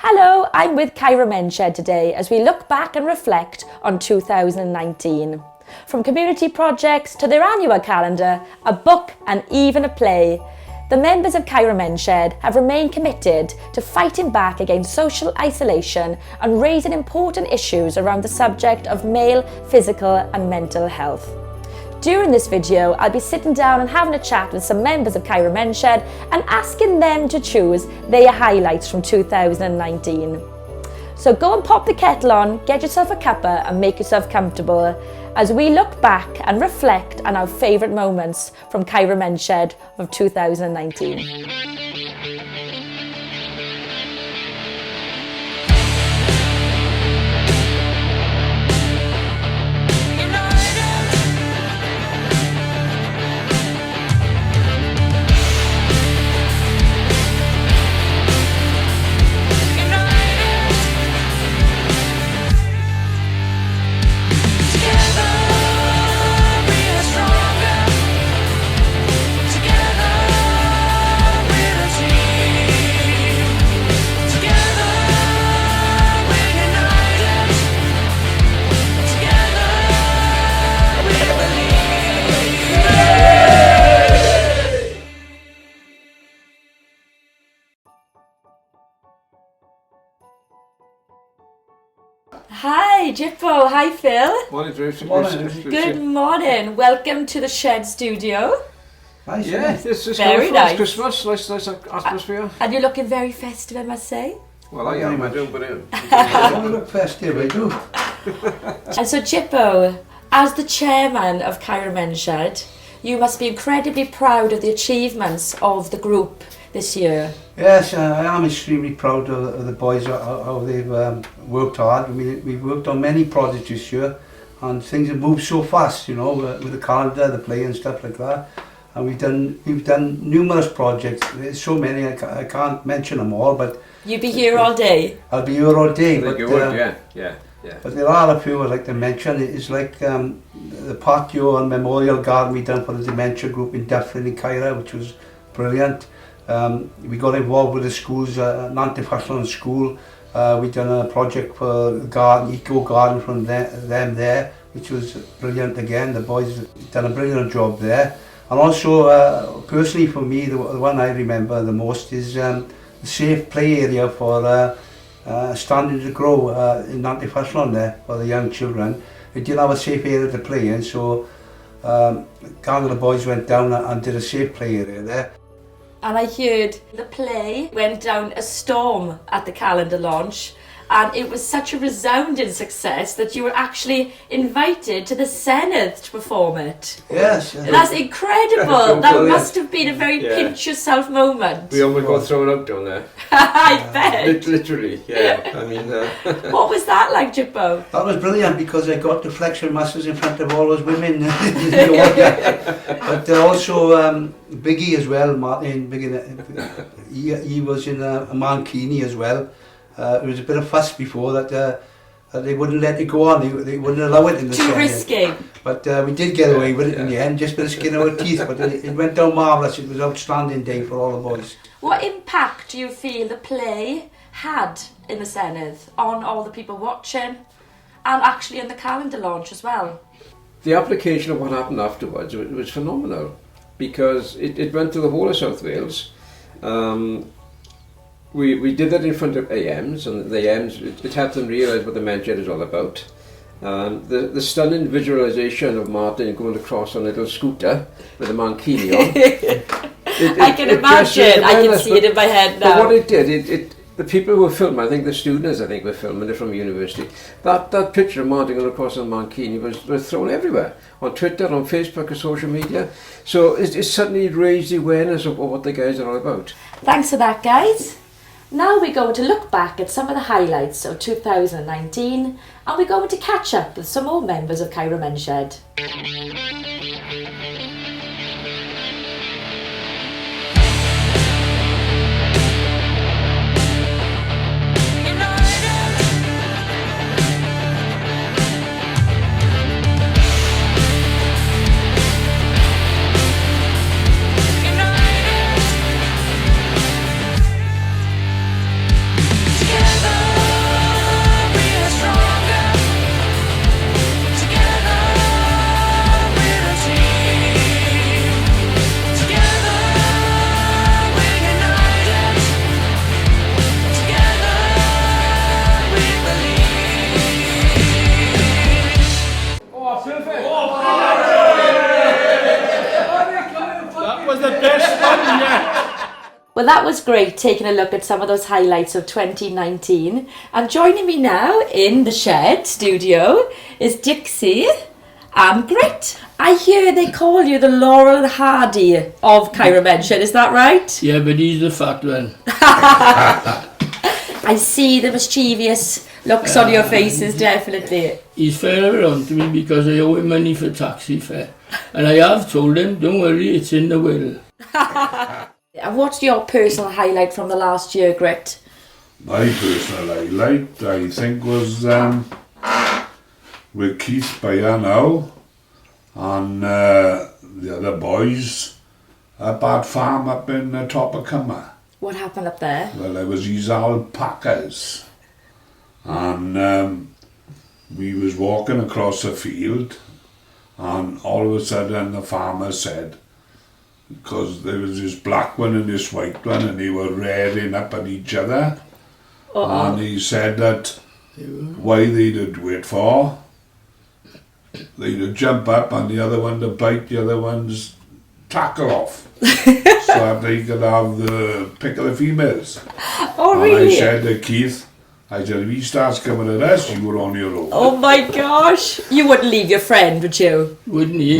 Hello, I'm with Kyra Menshed today as we look back and reflect on 2019. From community projects to their annual calendar, a book and even a play, the members of Kyra Menshed have remained committed to fighting back against social isolation and raising important issues around the subject of male physical and mental health. During this video, I'll be sitting down and having a chat with some members of Kyra Menshed and asking them to choose their highlights from 2019. So go and pop the kettle on, get yourself a cuppa and make yourself comfortable as we look back and reflect on our favourite moments from Kyra Menshed of 2019. Hi Jippo, hi Phil. Morning, Bruce. Good morning. Welcome to the Shed Studio. Nice, yeah, it's very nice. Christmas, nice atmosphere. And you're looking very festive, I must say. Well, I am, I do, but I look festive, I do. And so Jippo, as the chairman of Kyra Menshed, you must be incredibly proud of the achievements of the group this year. Yes, I am extremely proud of the boys, how they've worked hard. I mean, we've worked on many projects this year and things have moved so fast, you know, with the calendar, the play and stuff like that. And we've done numerous projects. There's so many, I can't mention them all, but... You'd be here all day. I'll be here all day. But you would, yeah. But there are a few I'd like to mention. It's like the patio and memorial garden we done for the dementia group in Dufferin in Kyra, which was brilliant. We got involved with the schools, Nantyfallan school. We done a project for the garden, eco garden from them there, which was brilliant again. The boys done a brilliant job there. And also, personally for me, the one I remember the most is the safe play area for Standing to Grow in Nantyfallan there for the young children. They didn't have a safe area to play in, so a gang of the boys went down and did a safe play area there. And I heard the play went down a storm at the calendar launch, and it was such a resounding success that you were actually invited to the Senedd to perform it. Yes. That's incredible. That must have been a very pinch yourself moment. We almost got thrown out down there. I bet. Literally, yeah. I mean... What was that like, Jippo? That was brilliant because I got the flexion muscles in front of all those women. But also Biggie as well, Martin. He was in a mankini as well. There was a bit of fuss before that they wouldn't let it go on, they wouldn't allow it in the Too risky. But we did get away with it in the end, just with the skin of our teeth, but it went down marvellous. It was an outstanding day for all the boys. What impact do you feel the play had in the Senedd on all the people watching and actually in the calendar launch as well? The application of what happened afterwards was phenomenal because it went to the whole of South Wales. We did that in front of AMs, and the AMs, it helped them realise what the Menshed is all about. The stunning visualisation of Martin going across on a little scooter with a mankini on. I can imagine, I can see it in my head now. But what it did, the people who were filming, I think the students were filming it from university, that picture of Martin going across on mankini was thrown everywhere, on Twitter, on Facebook and social media. So it suddenly raised the awareness of what the guys are all about. Thanks for that, guys. Now we're going to look back at some of the highlights of 2019 and we're going to catch up with some more members of Kyra Menshed. Together Well, that was great, taking a look at some of those highlights of 2019. And joining me now in the Shed studio is Dixie and Grit. I hear they call you the Laurel and Hardy of Cairo-Mention, is that right? Yeah, but he's the fat one. I see the mischievous looks on your faces, definitely. He's fair around to me because I owe him money for taxi fare. And I have told him, don't worry, it's in the will. And what's your personal highlight from the last year, Grit? My personal highlight, I think, was with Keith Bayer now and the other boys up at farm up in the top of Cummer. What happened up there? Well, there was these alpacas and we was walking across a field and all of a sudden the farmer said, because there was this black one and this white one and they were rearing up at each other. And he said that why they'd do it for, they'd jump up and the other one to bite the other one's tackle off so that they could have the pick of the females. Oh, and really? I said to Keith, I said, if he starts coming at us, you were on your own. Oh my gosh. You wouldn't leave your friend, would you? Wouldn't he?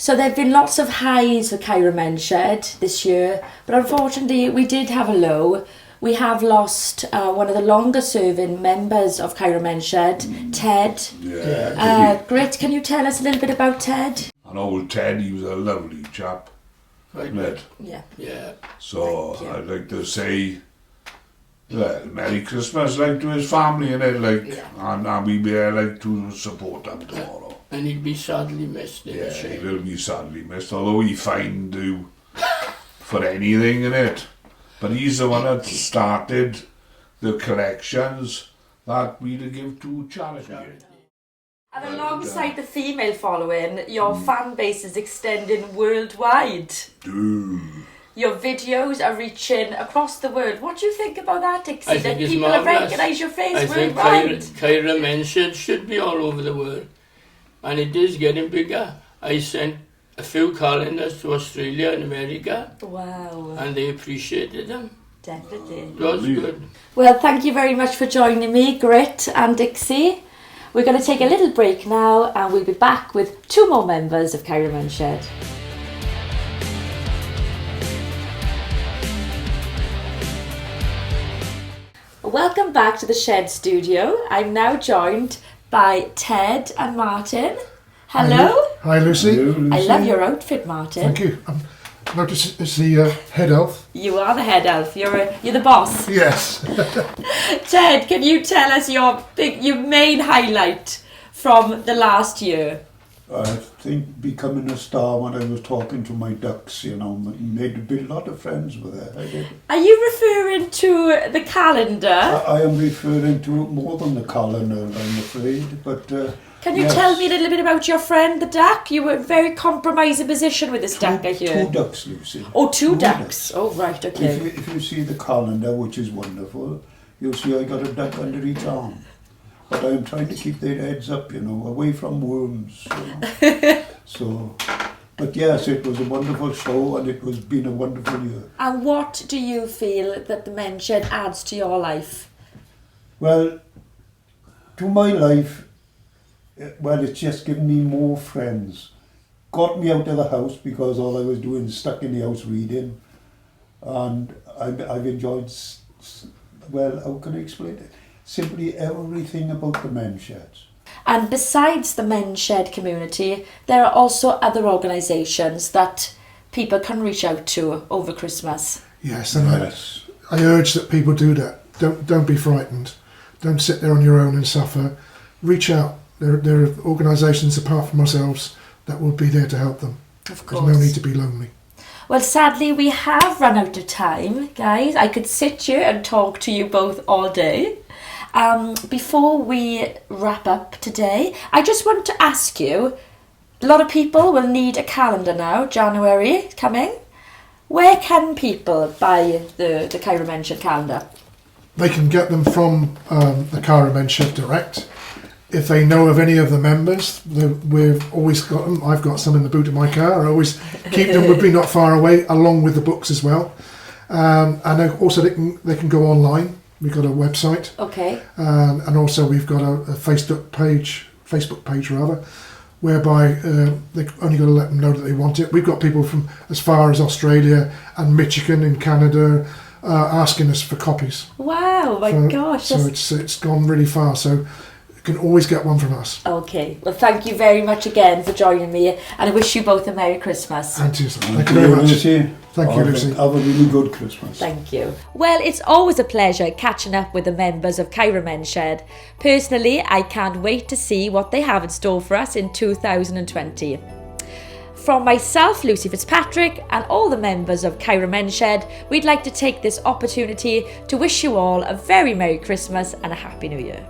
So there have been lots of highs for Cairo-Mention this year, but unfortunately we did have a low. We have lost one of the longest serving members of Cairo-Mention, Ted. Yeah. Grit, can you tell us a little bit about Ted? And old Ted, he was a lovely chap. Right. Ned. Yeah. Yeah. So Thank you. I'd like to say, well, Merry Christmas, like, to his family, and and we be there, like, to support them tomorrow. And he'd be sadly missed in the Yeah, he shed. will be sadly missed, although he fine do for anything in it. But he's the one that started the collections that we to give to charity. And alongside the female following, your fan base is extending worldwide. Your videos are reaching across the world. What do you think about that, Dixie? I That think it's people marvellous. recognise your face I think worldwide? Cairo-Mention should be all over the world. And it is getting bigger. I sent a few calendars to Australia and America Wow, and they appreciated them. definitely. It was good. Well, thank you very much for joining me, Grit and Dixie. We're going to take a little break now and we'll be back with two more members of Cairo-Mention. Welcome back to the Shed studio. I'm now joined by Ted and Martin. Hello. Hi, Lucy. I love your outfit, Martin. Thank you. Notice it's the head elf. You are the head elf. You're the boss. Yes. Ted, can you tell us your main highlight from the last year? I think becoming a star when I was talking to my ducks, made a lot of friends with her. I did. Are you referring to the calendar? I am referring to more than the calendar, I'm afraid, but... Can you yes. tell me a little bit about your friend, the duck? You were in a very compromising position with this duck, I hear. Two ducks, Lucy. Oh, two ducks. Oh, right, okay. If you see the calendar, which is wonderful, you'll see I got a duck under each arm. But I'm trying to keep their heads up, away from worms. So, but yes, it was a wonderful show and it was been a wonderful year. And what do you feel that the men's shed adds to your life? Well, to my life, it's just given me more friends. Got me out of the house because all I was doing was stuck in the house reading. And I've enjoyed, how can I explain it? Simply everything about the men's sheds. And besides the men's shed community, there are also other organisations that people can reach out to over Christmas. Yes, and I urge that people do that. Don't be frightened. Don't sit there on your own and suffer. Reach out. There are organisations apart from ourselves that will be there to help them. Of course. There's no need to be lonely. Well, sadly, we have run out of time, guys. I could sit here and talk to you both all day. Before we wrap up today, I just want to ask you, a lot of people will need a calendar now, January coming. Where can people buy the Cairo-Mention calendar? They can get them from the Cairo-Mention Direct, If they know of any of the members, we've always got them. I've got some in the boot of my car. I always keep them with me, not far away, along with the books as well. And also they can go online. We've got a website. Okay. And also we've got a Facebook page rather, whereby they've only got to let them know that they want it. We've got people from as far as Australia and Michigan in Canada asking us for copies. Wow, my gosh. So it's gone really far. So you can always get one from us. Okay. Well, thank you very much again for joining me, and I wish you both a Merry Christmas. And to you, sir. Thank you very much. Lucy. Thank you, Lucy. Have a really good Christmas. Thank you. Well, it's always a pleasure catching up with the members of Kyra Men's Shed. Personally, I can't wait to see what they have in store for us in 2020. From myself, Lucy Fitzpatrick, and all the members of Kyra Men's Shed, we'd like to take this opportunity to wish you all a very Merry Christmas and a Happy New Year.